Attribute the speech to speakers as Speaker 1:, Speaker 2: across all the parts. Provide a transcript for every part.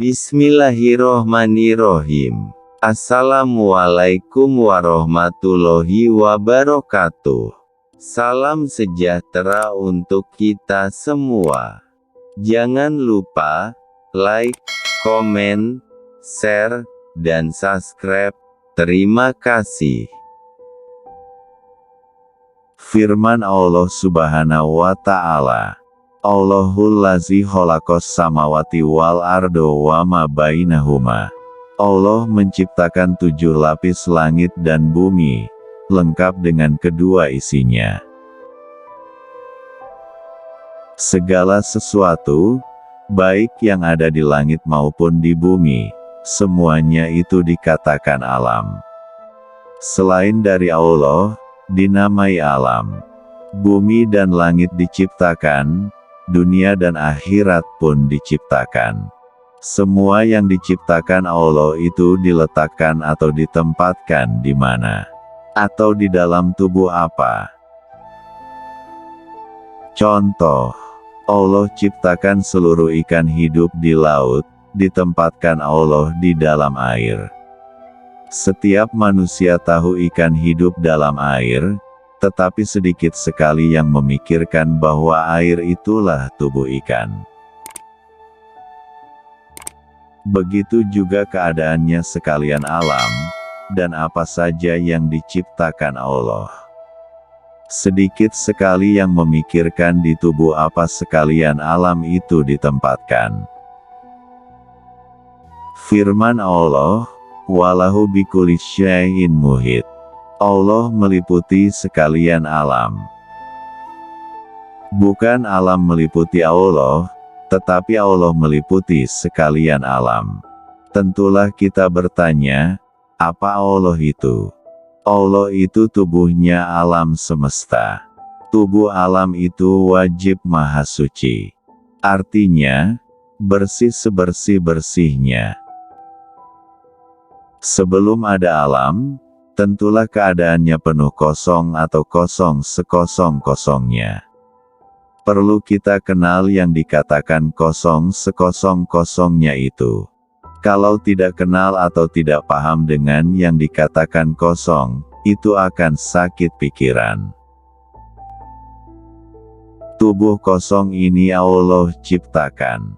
Speaker 1: Bismillahirrohmanirrohim. Assalamualaikum warahmatullahi wabarakatuh. Salam sejahtera untuk kita semua. Jangan lupa like, komen, share, dan subscribe. Terima kasih. Firman Allah Subhanahu wa Ta'ala, Allahul lazi khalaqas samawati wal ardo wa ma bainahuma. Allah menciptakan 7 lapis langit dan bumi, lengkap dengan kedua isinya. Segala sesuatu, baik yang ada di langit maupun di bumi, semuanya itu dikatakan alam. Selain dari Allah, dinamai alam. Bumi dan langit diciptakan, dunia dan akhirat pun diciptakan. Semua yang diciptakan Allah itu diletakkan atau ditempatkan di mana? Atau di dalam tubuh apa? Contoh, Allah ciptakan seluruh ikan hidup di laut, ditempatkan Allah di dalam air. Setiap manusia tahu ikan hidup dalam air, tetapi sedikit sekali yang memikirkan bahwa air itulah tubuh ikan. Begitu juga keadaannya sekalian alam, dan apa saja yang diciptakan Allah. Sedikit sekali yang memikirkan di tubuh apa sekalian alam itu ditempatkan. Firman Allah, Walahu bikulli syai'in muhit. Allah meliputi sekalian alam. Bukan alam meliputi Allah, tetapi Allah meliputi sekalian alam. Tentulah kita bertanya, apa Allah itu? Allah itu tubuhnya alam semesta. Tubuh alam itu wajib maha suci. Artinya, bersih sebersih-bersihnya. Sebelum ada alam, tentulah keadaannya penuh kosong atau kosong sekosong-kosongnya. Perlu kita kenal yang dikatakan kosong sekosong-kosongnya itu. Kalau tidak kenal atau tidak paham dengan yang dikatakan kosong, itu akan sakit pikiran. Tubuh kosong ini Allah ciptakan.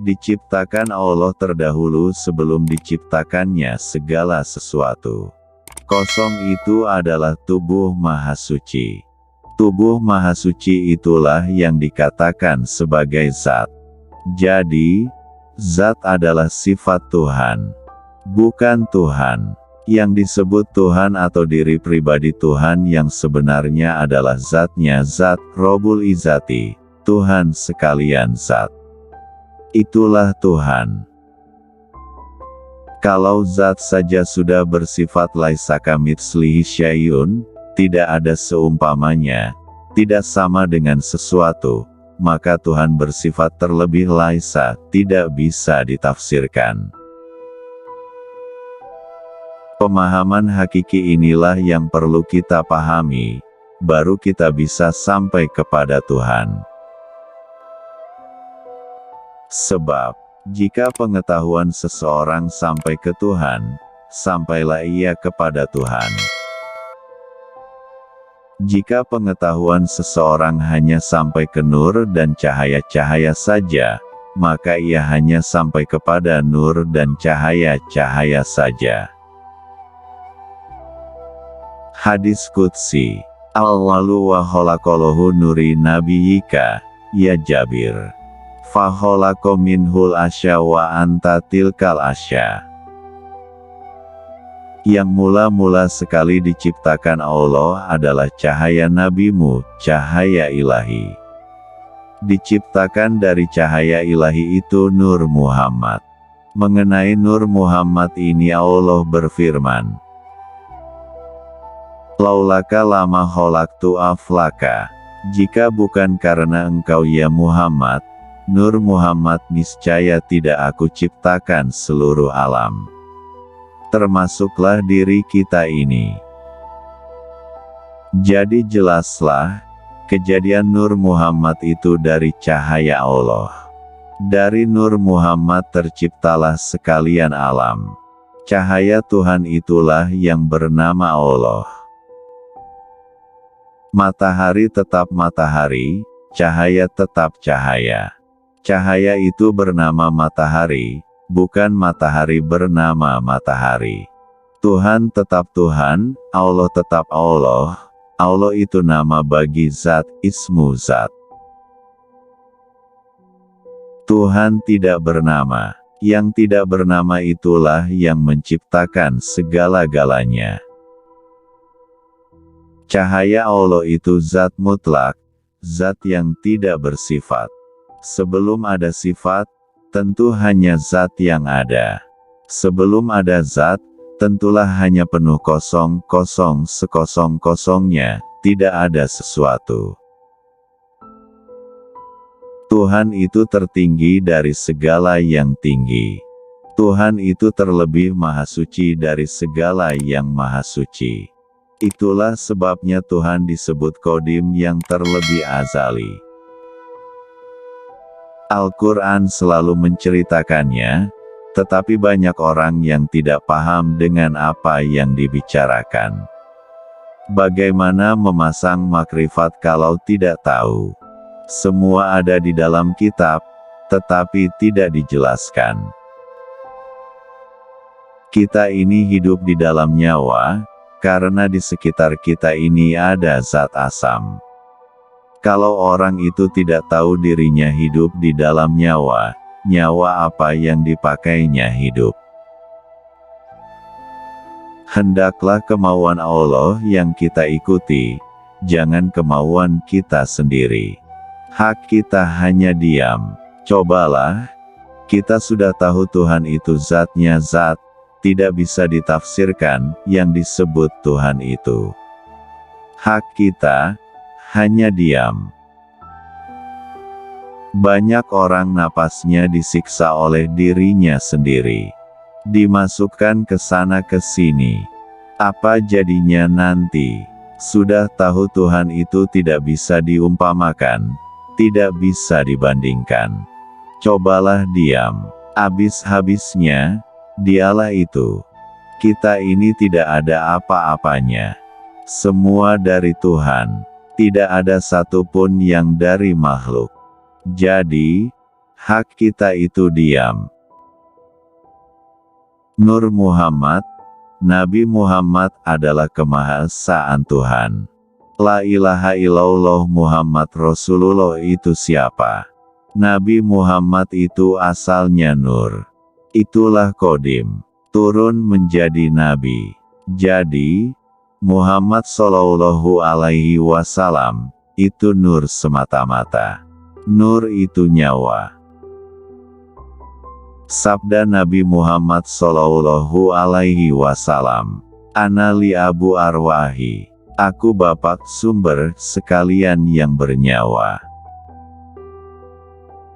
Speaker 1: Diciptakan Allah terdahulu sebelum diciptakannya segala sesuatu. Kosong itu adalah tubuh maha suci. Tubuh maha suci itulah yang dikatakan sebagai zat. Jadi, zat adalah sifat Tuhan, bukan Tuhan. Yang disebut Tuhan atau diri pribadi Tuhan yang sebenarnya adalah zatnya zat, Robul Izzati, Tuhan sekalian zat. Itulah Tuhan. Kalau zat saja sudah bersifat laisa kamitslihi syai'un, tidak ada seumpamanya, tidak sama dengan sesuatu, maka Tuhan bersifat terlebih laisa, tidak bisa ditafsirkan. Pemahaman hakiki inilah yang perlu kita pahami, baru kita bisa sampai kepada Tuhan. Sebab, jika pengetahuan seseorang sampai ke Tuhan, sampailah ia kepada Tuhan. Jika pengetahuan seseorang hanya sampai ke nur dan cahaya-cahaya saja, maka ia hanya sampai kepada nur dan cahaya-cahaya saja. Hadis Qudsi, Al-walu wa khalaqalahu nuri nabiyika, ya Jabir. Fakhalaqa minhul asya wa anta tilkal asya. Yang mula-mula sekali diciptakan Allah adalah cahaya nabimu, cahaya ilahi. Diciptakan dari cahaya ilahi itu Nur Muhammad. Mengenai Nur Muhammad ini Allah berfirman, Laulaka lama khalaqtu aflaka. Jika bukan karena engkau ya Muhammad, Nur Muhammad niscaya tidak aku ciptakan seluruh alam. Termasuklah diri kita ini. Jadi jelaslah, kejadian Nur Muhammad itu dari cahaya Allah. Dari Nur Muhammad terciptalah sekalian alam. Cahaya Tuhan itulah yang bernama Allah. Matahari tetap matahari, cahaya tetap cahaya. Cahaya itu bernama matahari, bukan matahari bernama matahari. Tuhan tetap Tuhan, Allah tetap Allah. Allah itu nama bagi zat, ismu zat. Tuhan tidak bernama. Yang tidak bernama itulah yang menciptakan segala-galanya. Cahaya Allah itu zat mutlak, zat yang tidak bersifat. Sebelum ada sifat, tentu hanya zat yang ada. Sebelum ada zat, tentulah hanya penuh kosong sekosong-kosongnya, tidak ada sesuatu. Tuhan itu tertinggi dari segala yang tinggi. Tuhan itu terlebih maha suci dari segala yang maha suci. Itulah sebabnya Tuhan disebut Qadim yang terlebih azali. Al-Quran selalu menceritakannya, tetapi banyak orang yang tidak paham dengan apa yang dibicarakan. Bagaimana memasang makrifat kalau tidak tahu? Semua ada di dalam kitab, tetapi tidak dijelaskan. Kita ini hidup di dalam nyawa, karena di sekitar kita ini ada zat asam. Kalau orang itu tidak tahu dirinya hidup di dalam nyawa, nyawa apa yang dipakainya hidup? Hendaklah kemauan Allah yang kita ikuti, jangan kemauan kita sendiri. Hak kita hanya diam. Cobalah, kita sudah tahu Tuhan itu zatnya zat, tidak bisa ditafsirkan yang disebut Tuhan itu. Hak kita hanya diam. Banyak orang napasnya disiksa oleh dirinya sendiri. Dimasukkan ke sana ke sini. Apa jadinya nanti? Sudah tahu Tuhan itu tidak bisa diumpamakan, tidak bisa dibandingkan. Cobalah diam. Habis-habisnya, dialah itu. Kita ini tidak ada apa-apanya. Semua dari Tuhan. Tidak ada satupun yang dari makhluk. Jadi, hak kita itu diam. Nur Muhammad, Nabi Muhammad adalah kemahasaan Tuhan. La ilaha illallah Muhammad Rasulullah itu siapa? Nabi Muhammad itu asalnya nur. Itulah Qadim. Turun menjadi Nabi. Jadi, Muhammad Shallallahu Alaihi Wasallam itu nur semata-mata. Nur itu nyawa. Sabda Nabi Muhammad Shallallahu Alaihi Wasallam, Ana li abu arwahi. Aku bapak sumber sekalian yang bernyawa.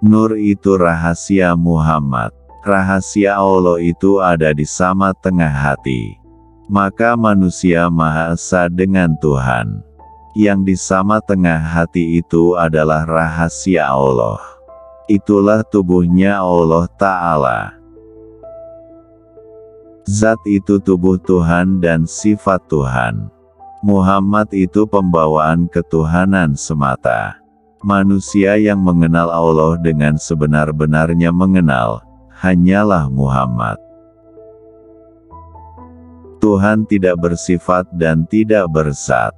Speaker 1: Nur itu rahasia Muhammad. Rahasia Allah itu ada di sama tengah hati. Maka manusia Maha Esa dengan Tuhan. Yang di sama tengah hati itu adalah rahasia Allah. Itulah tubuhnya Allah Ta'ala. Zat itu tubuh Tuhan dan sifat Tuhan. Muhammad itu pembawaan ketuhanan semata. Manusia yang mengenal Allah dengan sebenar-benarnya mengenal, hanyalah Muhammad. Tuhan tidak bersifat dan tidak berzat.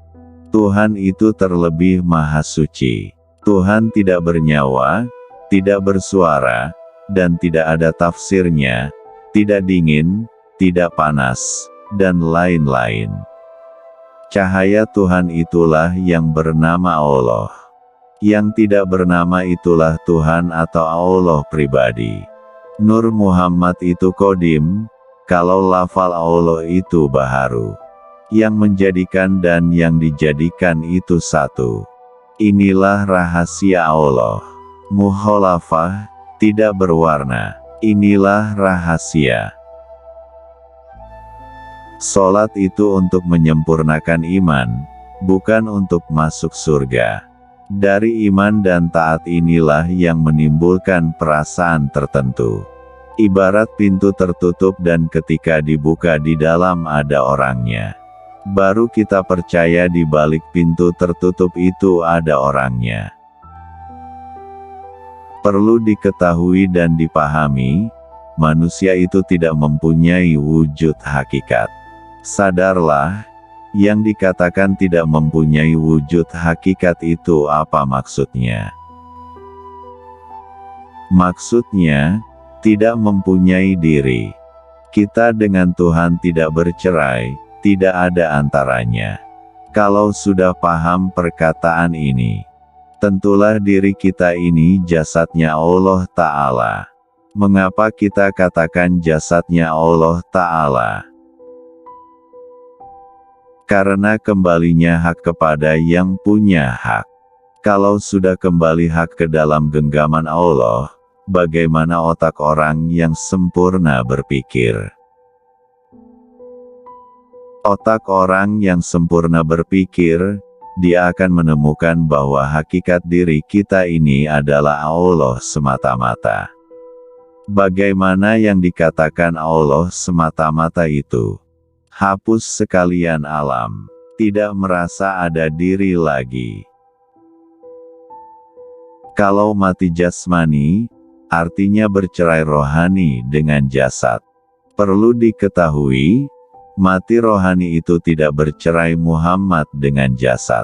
Speaker 1: Tuhan itu terlebih maha suci. Tuhan tidak bernyawa, tidak bersuara, dan tidak ada tafsirnya, tidak dingin, tidak panas, dan lain-lain. Cahaya Tuhan itulah yang bernama Allah. Yang tidak bernama itulah Tuhan atau Allah pribadi. Nur Muhammad itu Qadim, kalau lafal Allah itu baharu. Yang menjadikan dan yang dijadikan itu satu. Inilah rahasia Allah. Mukhalafah, tidak berwarna. Inilah rahasia. Salat itu untuk menyempurnakan iman, bukan untuk masuk surga. Dari iman dan taat inilah yang menimbulkan perasaan tertentu. Ibarat pintu tertutup dan ketika dibuka di dalam ada orangnya. Baru kita percaya di balik pintu tertutup itu ada orangnya. Perlu diketahui dan dipahami, manusia itu tidak mempunyai wujud hakikat. Sadarlah, yang dikatakan tidak mempunyai wujud hakikat itu apa maksudnya? Maksudnya, tidak mempunyai diri. Kita dengan Tuhan tidak bercerai, tidak ada antaranya. Kalau sudah paham perkataan ini, tentulah diri kita ini jasadnya Allah Ta'ala. Mengapa kita katakan jasadnya Allah Ta'ala? Karena kembalinya hak kepada yang punya hak. Kalau sudah kembali hak ke dalam genggaman Allah, bagaimana otak orang yang sempurna berpikir? Otak orang yang sempurna berpikir, dia akan menemukan bahwa hakikat diri kita ini adalah Allah semata-mata. Bagaimana yang dikatakan Allah semata-mata itu? Hapus sekalian alam, tidak merasa ada diri lagi. Kalau mati jasmani, artinya bercerai rohani dengan jasad. Perlu diketahui, mati rohani itu tidak bercerai Muhammad dengan jasad.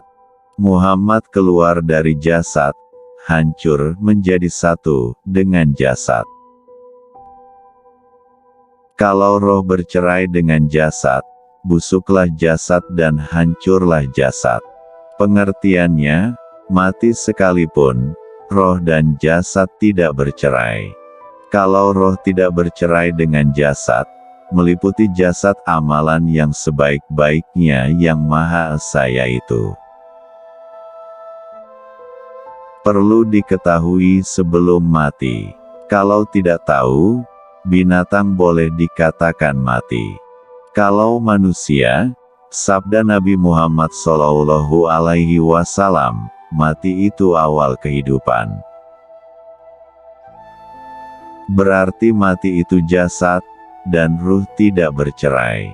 Speaker 1: Muhammad keluar dari jasad, hancur menjadi satu dengan jasad. Kalau roh bercerai dengan jasad, busuklah jasad dan hancurlah jasad. Pengertiannya, mati sekalipun, roh dan jasad tidak bercerai. Kalau roh tidak bercerai dengan jasad, meliputi jasad amalan yang sebaik-baiknya yang Maha Esa itu. Perlu diketahui sebelum mati. Kalau tidak tahu, binatang boleh dikatakan mati. Kalau manusia, sabda Nabi Muhammad SAW, mati itu awal kehidupan. Berarti mati itu jasad, dan ruh tidak bercerai.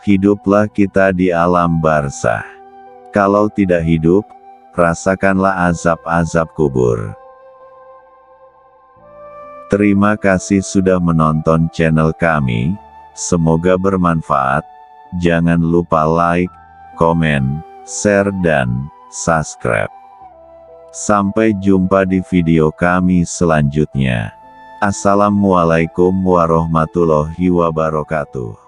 Speaker 1: Hiduplah kita di alam barzah. Kalau tidak hidup, rasakanlah azab-azab kubur. Terima kasih sudah menonton channel kami, semoga bermanfaat. Jangan lupa like, komen, share dan subscribe. Sampai jumpa di video kami selanjutnya. Assalamualaikum warahmatullahi wabarakatuh.